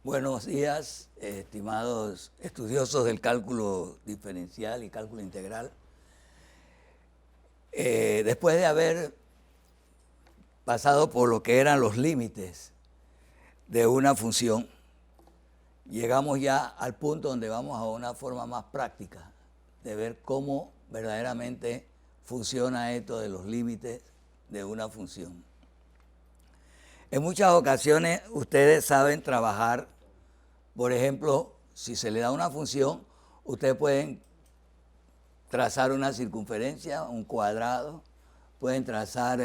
Buenos días, estimados estudiosos del cálculo diferencial y cálculo integral. Después de haber pasado por lo que eran los límites de una función, llegamos ya al punto donde vamos a una forma más práctica de ver cómo verdaderamente funciona esto de los límites de una función. En muchas ocasiones ustedes saben trabajar, por ejemplo, si se le da una función, ustedes pueden trazar una circunferencia, un cuadrado, pueden trazar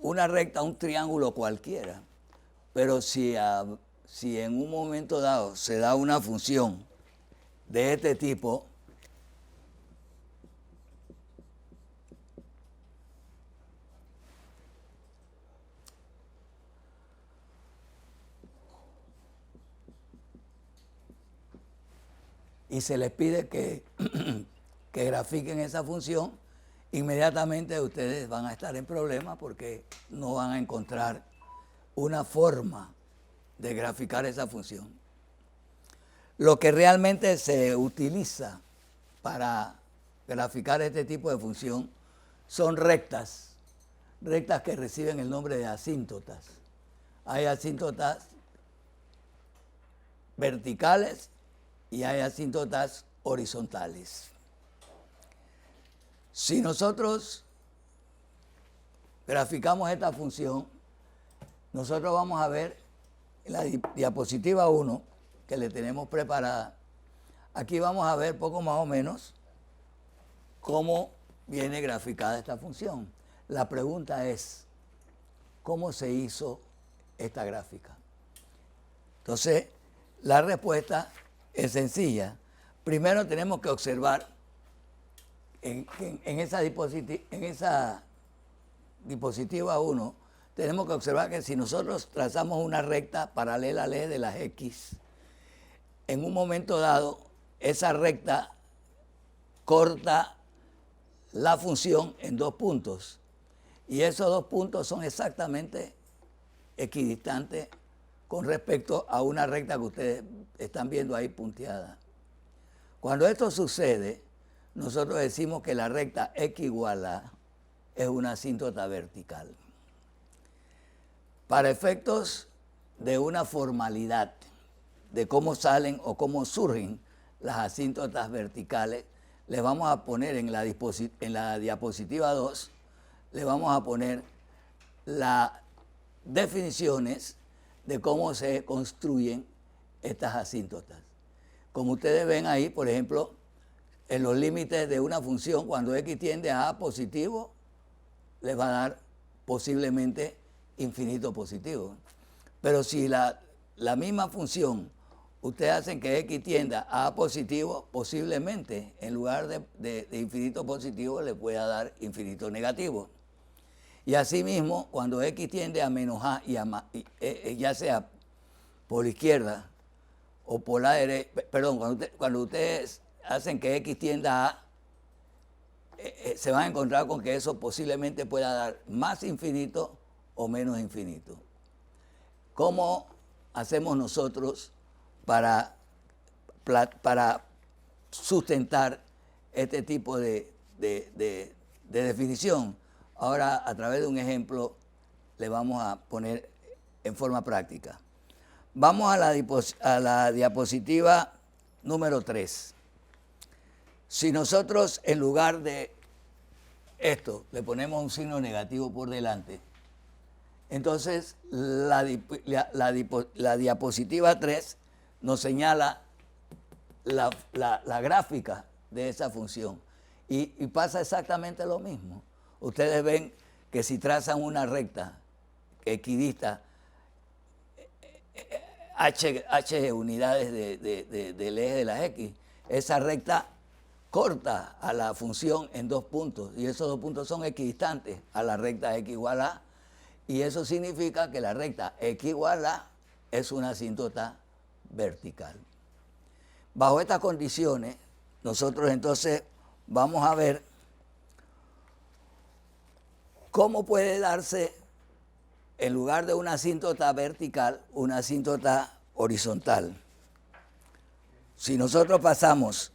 una recta, un triángulo cualquiera. Pero si en un momento dado se da una función de este tipo, y se les pide que, que grafiquen esa función, inmediatamente ustedes van a estar en problemas porque no van a encontrar una forma de graficar esa función. Lo que realmente se utiliza para graficar este tipo de función son rectas que reciben el nombre de asíntotas. Hay asíntotas verticales y hay asíntotas horizontales. Si nosotros graficamos esta función, nosotros vamos a ver en la diapositiva 1 que le tenemos preparada. Aquí vamos a ver poco más o menos cómo viene graficada esta función. La pregunta es, ¿cómo se hizo esta gráfica? Entonces, la respuesta es sencilla. Primero tenemos que observar en esa diapositiva 1, tenemos que observar que si nosotros trazamos una recta paralela al eje de las X, en un momento dado, esa recta corta la función en dos puntos. Y esos dos puntos son exactamente equidistantes con respecto a una recta que ustedes están viendo ahí punteada. Cuando esto sucede, nosotros decimos que la recta X igual A es una asíntota vertical. Para efectos de una formalidad de cómo salen o cómo surgen las asíntotas verticales, les vamos a poner en la diapositiva 2, le vamos a poner las definiciones de cómo se construyen estas asíntotas. Como ustedes ven ahí, por ejemplo, en los límites de una función, cuando X tiende a A positivo, les va a dar posiblemente infinito positivo. Pero si la misma función ustedes hacen que X tienda a A positivo, posiblemente en lugar de infinito positivo le pueda dar infinito negativo. Y asimismo, cuando X tiende a menos A, ya sea por la izquierda o por la derecha, perdón, cuando ustedes hacen que X tienda a A, se van a encontrar con que eso posiblemente pueda dar más infinito o menos infinito. ¿Cómo hacemos nosotros para sustentar este tipo de definición? Ahora, a través de un ejemplo, le vamos a poner en forma práctica. Vamos a la diapositiva número 3. Si nosotros en lugar de esto le ponemos un signo negativo por delante, entonces la diapositiva 3 nos señala la gráfica de esa función y pasa exactamente lo mismo. Ustedes ven que si trazan una recta equidista, h unidades del eje de las X, esa recta corta a la función en dos puntos y esos dos puntos son equidistantes a la recta X igual a, y eso significa que la recta X igual a es una asíntota vertical. Bajo estas condiciones, nosotros entonces vamos a ver cómo puede darse en lugar de una asíntota vertical, una asíntota horizontal. Si nosotros pasamos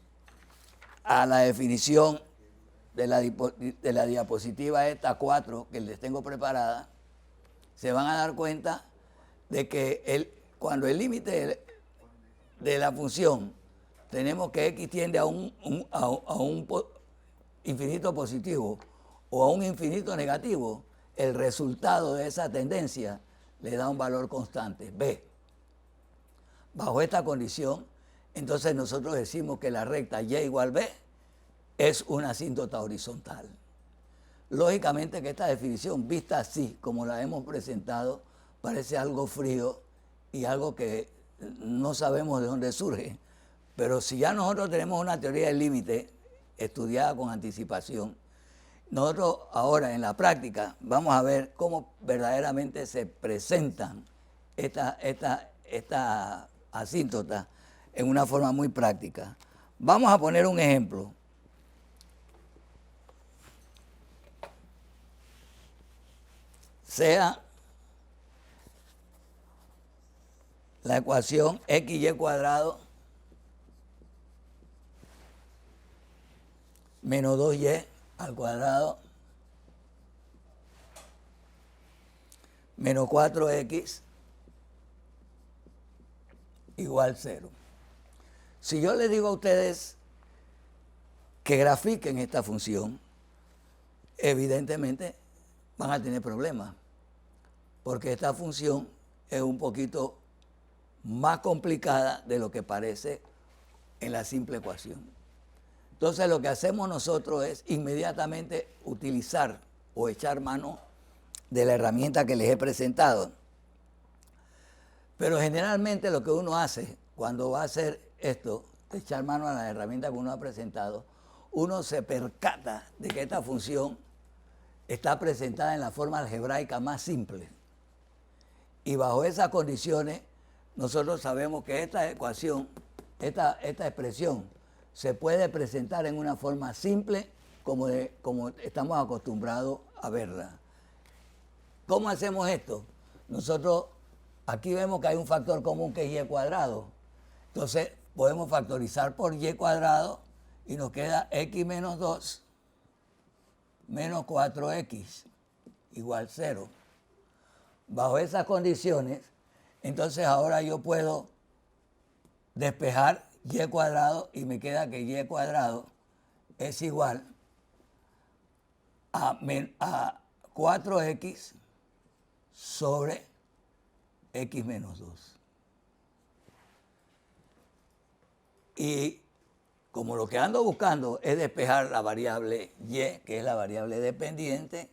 a la definición de la diapositiva esta 4 que les tengo preparada, se van a dar cuenta de que cuando el límite de la función tenemos que x tiende a un infinito positivo o a un infinito negativo, el resultado de esa tendencia le da un valor constante, b. Bajo esta condición, entonces nosotros decimos que la recta y igual b es una asíntota horizontal. Lógicamente que esta definición, vista así como la hemos presentado, parece algo frío y algo que no sabemos de dónde surge. Pero si ya nosotros tenemos una teoría del límite estudiada con anticipación, nosotros ahora en la práctica vamos a ver cómo verdaderamente se presentan estas asíntotas en una forma muy práctica. Vamos a poner un ejemplo. Sea la ecuación xy cuadrado menos 2y al cuadrado menos 4x igual 0. Si yo les digo a ustedes que grafiquen esta función, evidentemente van a tener problemas, porque esta función es un poquito más complicada de lo que parece en la simple ecuación. Entonces lo que hacemos nosotros es inmediatamente utilizar o echar mano de la herramienta que les he presentado. Pero generalmente lo que uno hace cuando va a hacer esto, echar mano a la herramienta que uno ha presentado, uno se percata de que esta función está presentada en la forma algebraica más simple. Y bajo esas condiciones, nosotros sabemos que esta ecuación, esta expresión, se puede presentar en una forma simple como estamos acostumbrados a verla. ¿Cómo hacemos esto? Nosotros aquí vemos que hay un factor común que es y cuadrado. Entonces podemos factorizar por y cuadrado y nos queda x menos 2 menos 4x igual 0. Bajo esas condiciones, entonces ahora yo puedo despejar y cuadrado y me queda que y cuadrado es igual a 4x sobre x menos 2. Y como lo que ando buscando es despejar la variable y, que es la variable dependiente,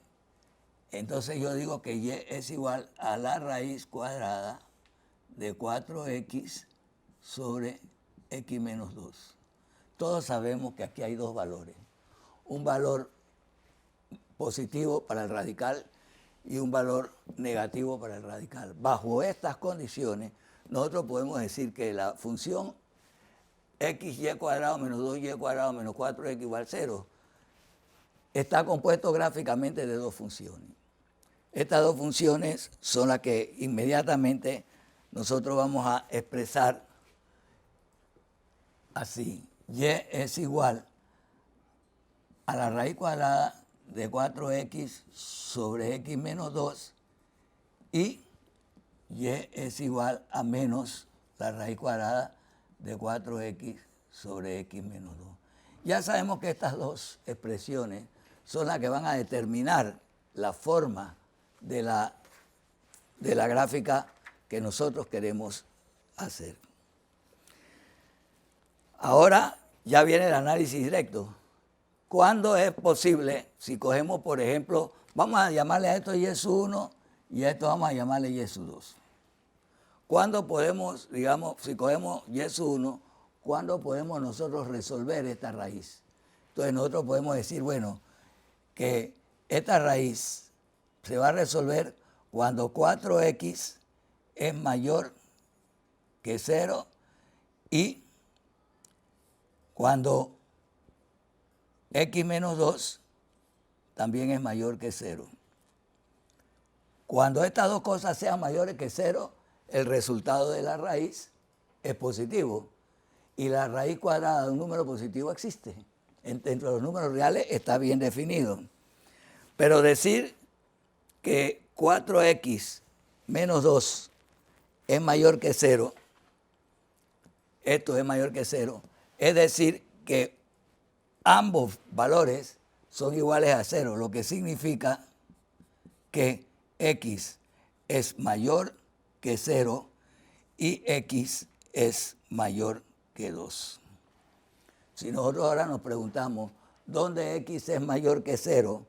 entonces yo digo que y es igual a la raíz cuadrada de 4x sobre x menos 2. Todos sabemos que aquí hay dos valores. Un valor positivo para el radical y un valor negativo para el radical. Bajo estas condiciones, nosotros podemos decir que la función xy cuadrado menos 2y cuadrado menos 4x igual 0 está compuesto gráficamente de dos funciones. Estas dos funciones son las que inmediatamente nosotros vamos a expresar así. Y es igual a la raíz cuadrada de 4x sobre x menos 2 y es igual a menos la raíz cuadrada de 4x sobre x menos 2. Ya sabemos que estas dos expresiones son las que van a determinar la forma de la gráfica que nosotros queremos hacer. Ahora ya viene el análisis directo. ¿Cuándo es posible, si cogemos, por ejemplo, vamos a llamarle a esto y sub 1 y a esto vamos a llamarle y sub 2? ¿Cuándo podemos, digamos, si cogemos y sub 1, cuándo podemos nosotros resolver esta raíz? Entonces nosotros podemos decir, bueno, que esta raíz se va a resolver cuando 4x es mayor que 0 y cuando x menos 2 también es mayor que 0. Cuando estas dos cosas sean mayores que 0, el resultado de la raíz es positivo. Y la raíz cuadrada de un número positivo existe. Dentro de los números reales está bien definido. Pero decir que 4x menos 2 es mayor que 0, esto es mayor que 0, es decir que ambos valores son iguales a 0, lo que significa que x es mayor que 0 y x es mayor que 2. Si nosotros ahora nos preguntamos dónde x es mayor que 0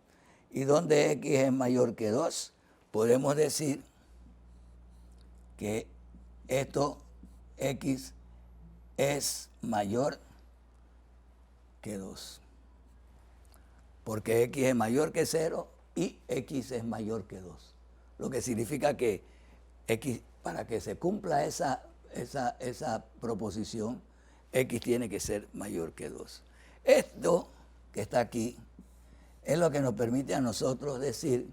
y dónde x es mayor que 2, podemos decir que esto x es mayor que 2. Porque x es mayor que 0 y x es mayor que 2. Lo que significa que x, para que se cumpla esa proposición, x tiene que ser mayor que 2. Esto que está aquí es lo que nos permite a nosotros decir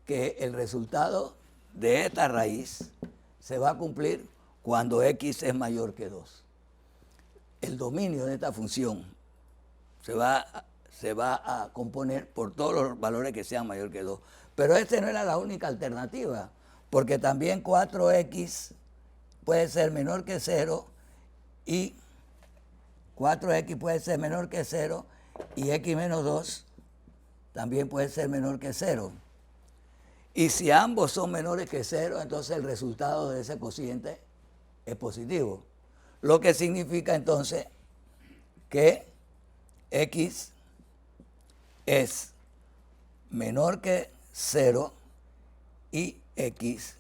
que el resultado de esta raíz se va a cumplir cuando x es mayor que 2. El dominio de esta función se va a componer por todos los valores que sean mayor que 2. Pero esta no era la única alternativa, porque también 4x puede ser menor que 0 y 4x puede ser menor que 0 y x menos 2 también puede ser menor que 0. Y si ambos son menores que 0, entonces el resultado de ese cociente es positivo. Lo que significa entonces que x es menor que 0 y x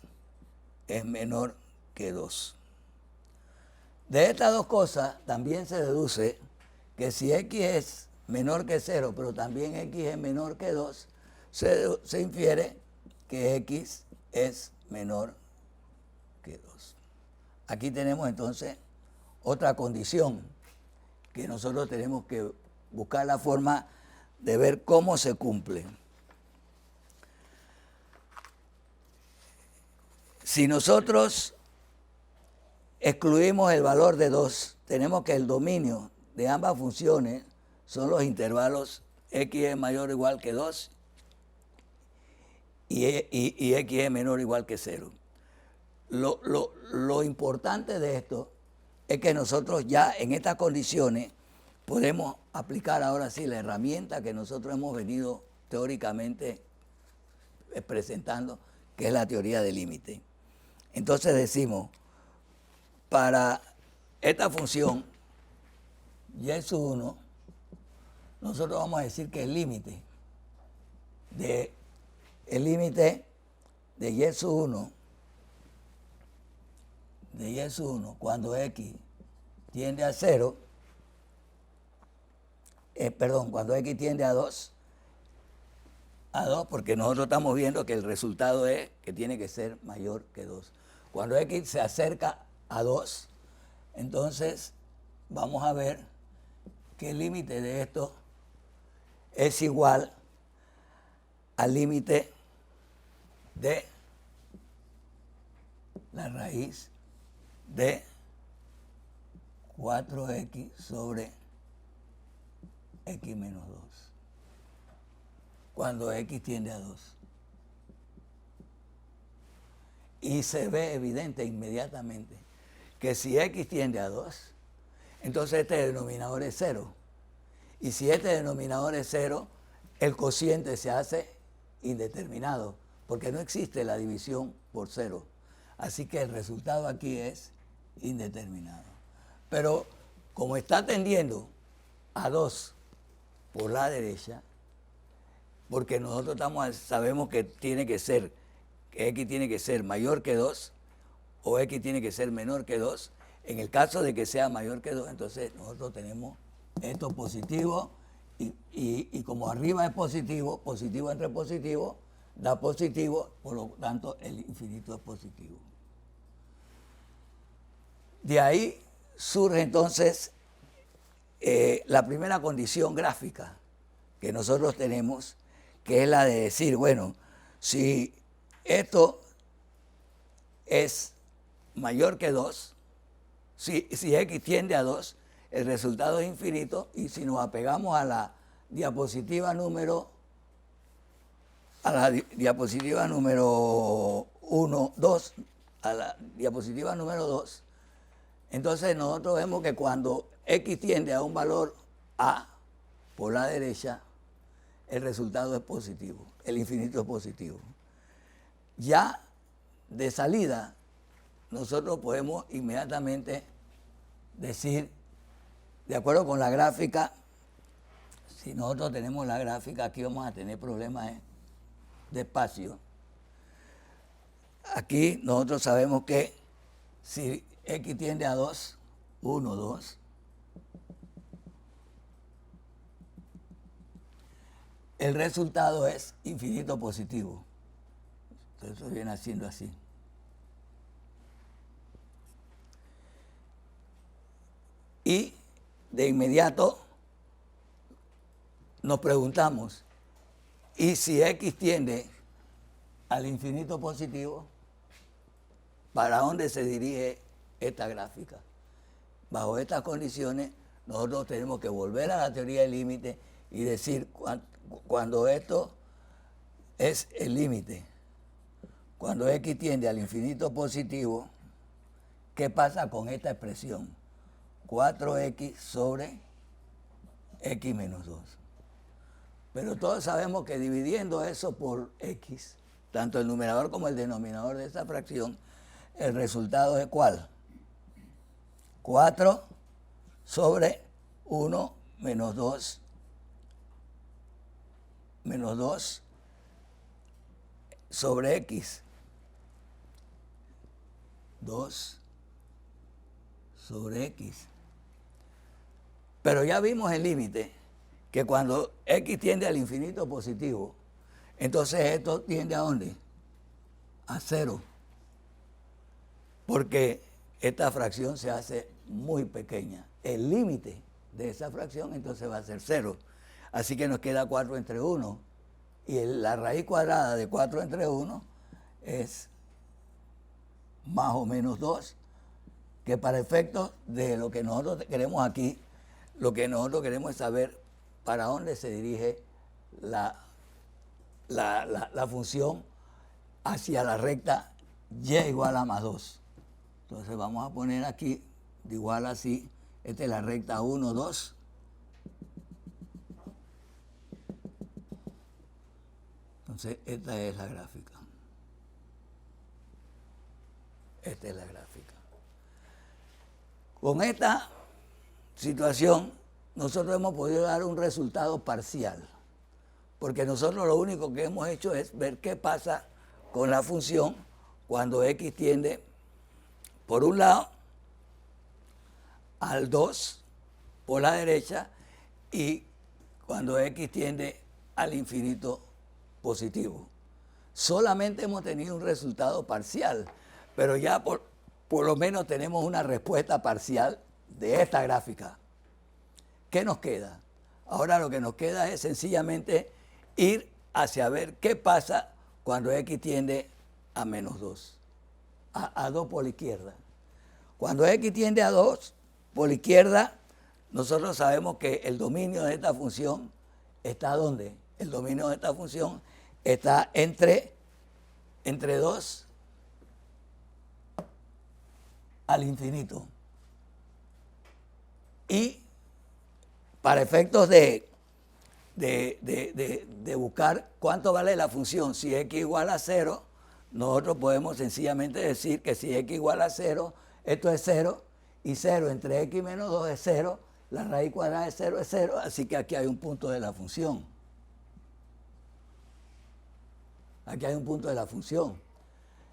es menor que 2. De estas dos cosas también se deduce que si x es menor que 0, pero también x es menor que 2, se infiere que x es menor que 2. Aquí tenemos entonces otra condición que nosotros tenemos que buscar la forma de ver cómo se cumple. Si nosotros excluimos el valor de 2, tenemos que el dominio de ambas funciones son los intervalos x es mayor o igual que 2 y x es menor o igual que 0. Lo importante de esto es que nosotros ya en estas condiciones podemos aplicar ahora sí la herramienta que nosotros hemos venido teóricamente presentando, que es la teoría del límite. Entonces decimos, para esta función y sub 1, nosotros vamos a decir que el límite de y sub 1 cuando x tiende a 0, cuando x tiende a 2, porque nosotros estamos viendo que el resultado es que tiene que ser mayor que 2. Cuando x se acerca a 2, entonces vamos a ver que el límite de esto es igual al límite de la raíz de 4x sobre x menos 2, cuando x tiende a 2. Y se ve evidente inmediatamente que si x tiende a 2, entonces este denominador es 0. Y si este denominador es 0, el cociente se hace indeterminado, porque no existe la división por 0. Así que el resultado aquí es indeterminado. Pero como está tendiendo a 2 por la derecha, porque nosotros sabemos que x tiene que ser mayor que 2 o x tiene que ser menor que 2. En el caso de que sea mayor que 2, entonces nosotros tenemos esto positivo y como arriba es positivo, positivo entre positivo da positivo, por lo tanto el infinito es positivo. De ahí surge entonces la primera condición gráfica que nosotros tenemos, que es la de decir, bueno, si esto es mayor que 2, si x tiende a 2, el resultado es infinito, y si nos apegamos a la diapositiva número 1, 2, a la diapositiva número 2, entonces nosotros vemos que cuando x tiende a un valor a por la derecha, el resultado es positivo, el infinito es positivo. Ya de salida, nosotros podemos inmediatamente decir, de acuerdo con la gráfica, si nosotros tenemos la gráfica, aquí vamos a tener problemas de espacio. Aquí nosotros sabemos que si x tiende a 2, 1, 2, el resultado es infinito positivo. Entonces eso viene haciendo así. Y de inmediato nos preguntamos, ¿y si x tiende al infinito positivo, para dónde se dirige esta gráfica? Bajo estas condiciones, nosotros tenemos que volver a la teoría del límite y decir, cuando esto es el límite, cuando x tiende al infinito positivo, ¿qué pasa con esta expresión? 4x sobre x menos 2. Pero todos sabemos que dividiendo eso por x, tanto el numerador como el denominador de esta fracción, el resultado es ¿cuál? 4 sobre 1 menos 2 sobre x. 2 sobre x. Pero ya vimos el límite, que cuando x tiende al infinito positivo, entonces esto tiende ¿a dónde? A 0. Porque esta fracción se hace muy pequeña. El límite de esa fracción entonces va a ser 0. Así que nos queda 4 entre 1. Y la raíz cuadrada de 4 entre 1 es más o menos 2, que para efectos de lo que nosotros queremos aquí, lo que nosotros queremos es saber para dónde se dirige la función hacia la recta y igual a más 2. Entonces vamos a poner aquí, de igual así, esta es la recta 1, 2. Entonces esta es la gráfica. Esta es la gráfica. Con esta situación, nosotros hemos podido dar un resultado parcial, porque nosotros lo único que hemos hecho es ver qué pasa con la función cuando x tiende, por un lado, al 2 por la derecha, y cuando x tiende al infinito positivo. Solamente hemos tenido un resultado parcial, pero ya por lo menos tenemos una respuesta parcial de esta gráfica. ¿Qué nos queda? Ahora lo que nos queda es sencillamente ir hacia ver qué pasa cuando x tiende a menos 2, a 2 por la izquierda. Cuando x tiende a 2 por la izquierda, nosotros sabemos que el dominio de esta función está ¿dónde? El dominio de esta función está entre 2 al infinito. Y para efectos de buscar cuánto vale la función, si x igual a 0, nosotros podemos sencillamente decir que si x igual a 0, esto es 0, y 0 entre x menos 2 es 0, la raíz cuadrada de 0 es 0, así que aquí hay un punto de la función. Aquí hay un punto de la función.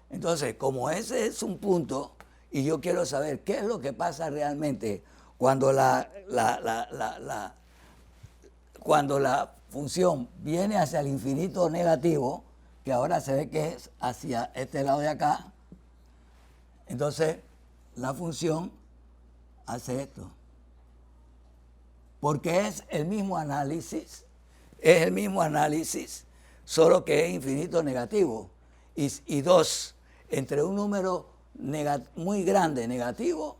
Entonces, como ese es un punto, y yo quiero saber qué es lo que pasa realmente cuando cuando la función viene hacia el infinito negativo, que ahora se ve que es hacia este lado de acá, entonces la función hace esto. Porque es el mismo análisis, solo que es infinito negativo. y 2 entre un número muy grande negativo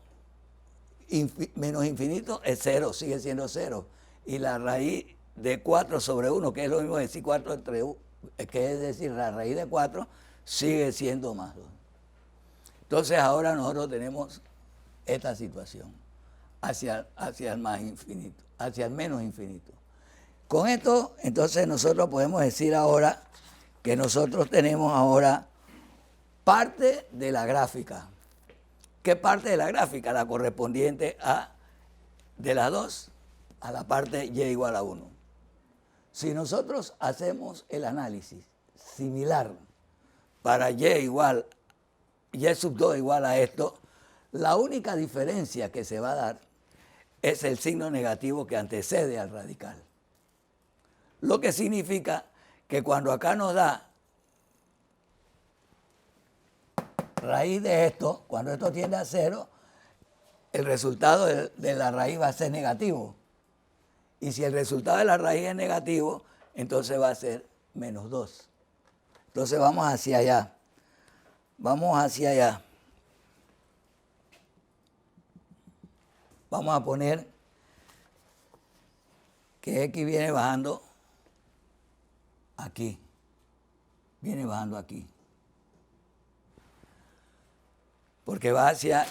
menos infinito es 0, sigue siendo 0. Y la raíz de 4 sobre 1, que es lo mismo que decir 4 entre 1, que es decir, la raíz de 4 sigue siendo más 2. Entonces ahora nosotros tenemos esta situación hacia el más infinito, hacia el menos infinito. Con esto, entonces nosotros podemos decir ahora que nosotros tenemos ahora parte de la gráfica. ¿Qué parte de la gráfica? La correspondiente a de las 2 a la parte y igual a 1. Si nosotros hacemos el análisis similar para y sub 2 igual a esto, la única diferencia que se va a dar es el signo negativo que antecede al radical. Lo que significa que cuando acá nos da raíz de esto, cuando esto tiende a 0, el resultado de la raíz va a ser negativo. Y si el resultado de la raíz es negativo, entonces va a ser menos 2. Entonces vamos hacia allá. Vamos hacia allá. Vamos a poner que x viene bajando aquí. Viene bajando aquí. Porque va hacia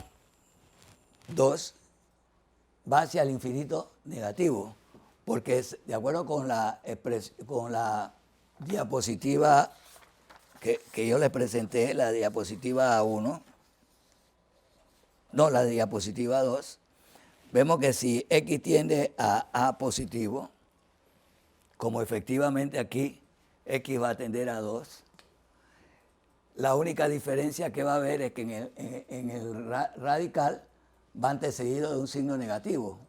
2, va hacia el infinito negativo. Porque es, de acuerdo con la diapositiva que yo les presenté, la diapositiva 1, no, la diapositiva 2, vemos que si x tiende a positivo, como efectivamente aquí x va a tender a 2, la única diferencia que va a haber es que en el radical va antecedido de un signo negativo.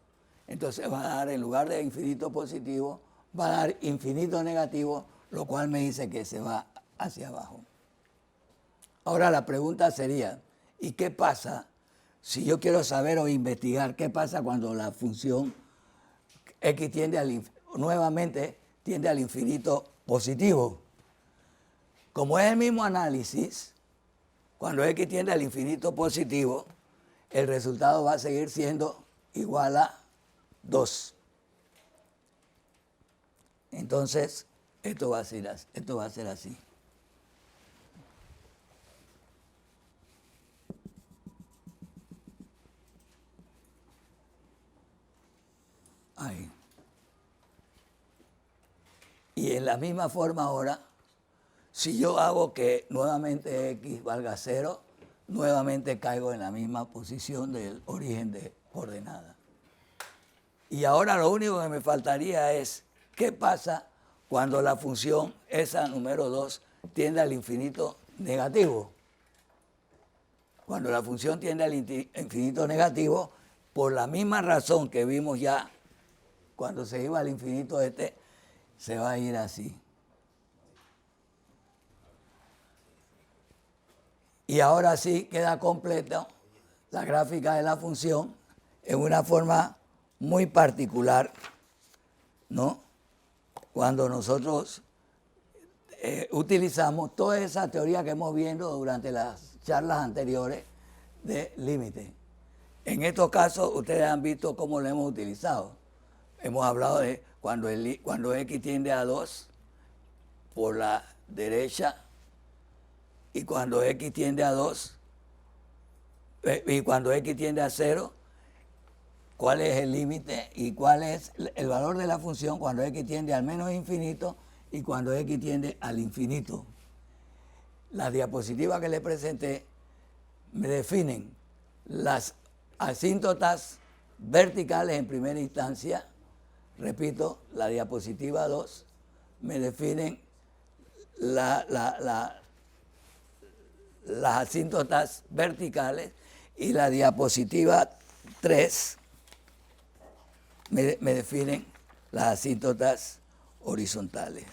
Entonces va a dar, en lugar de infinito positivo, va a dar infinito negativo, lo cual me dice que se va hacia abajo. Ahora la pregunta sería, ¿y qué pasa si yo quiero saber o investigar qué pasa cuando la función x nuevamente tiende al infinito positivo? Como es el mismo análisis, cuando x tiende al infinito positivo, el resultado va a seguir siendo igual a 2. Entonces, esto va a ser así. Ahí. Y en la misma forma ahora, si yo hago que nuevamente x valga 0, nuevamente caigo en la misma posición del origen de coordenada. Y ahora lo único que me faltaría es, ¿qué pasa cuando la función esa número 2 tiende al infinito negativo? Cuando la función tiende al infinito negativo, por la misma razón que vimos ya cuando se iba al infinito se va a ir así. Y ahora sí queda completa la gráfica de la función en una forma muy particular, ¿no? Cuando nosotros utilizamos toda esa teoría que hemos visto durante las charlas anteriores de límite. En estos casos ustedes han visto cómo lo hemos utilizado. Hemos hablado de cuando x tiende a 2 por la derecha y cuando x tiende a 2 y cuando x tiende a 0, cuál es el límite y cuál es el valor de la función cuando x tiende al menos infinito y cuando x tiende al infinito. Las diapositivas que les presenté me definen las asíntotas verticales en primera instancia. Repito, la diapositiva 2 me definen las asíntotas verticales y la diapositiva 3 me definen las asíntotas horizontales.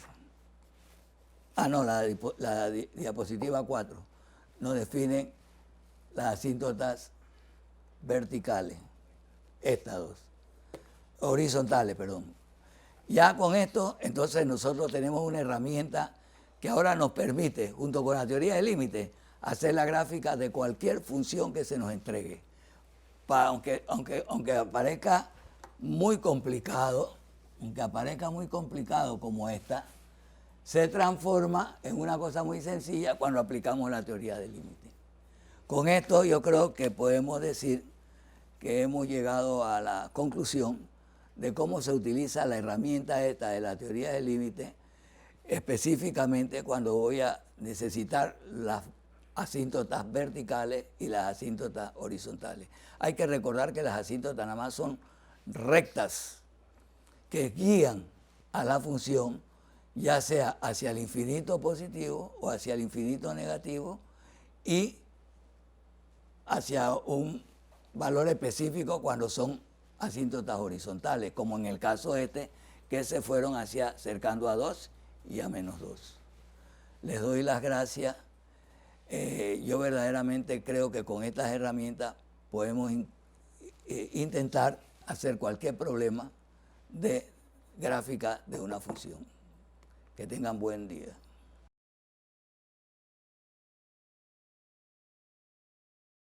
No, la diapositiva 4 nos definen las asíntotas verticales, estas dos, horizontales, perdón. Ya con esto, entonces nosotros tenemos una herramienta que ahora nos permite, junto con la teoría del límite, hacer la gráfica de cualquier función que se nos entregue. Aunque aparezca muy complicado, como esta, se transforma en una cosa muy sencilla cuando aplicamos la teoría del límite. Con esto yo creo que podemos decir que hemos llegado a la conclusión de cómo se utiliza la herramienta esta de la teoría del límite, específicamente cuando voy a necesitar las asíntotas verticales y las asíntotas horizontales. Hay que recordar que las asíntotas nada más son rectas que guían a la función, ya sea hacia el infinito positivo o hacia el infinito negativo, y hacia un valor específico cuando son asíntotas horizontales, como en el caso este, que se fueron hacia cercando a 2 y a -2. Les doy las gracias. Yo verdaderamente creo que con estas herramientas podemos intentar hacer cualquier problema de gráfica de una función. Que tengan buen día.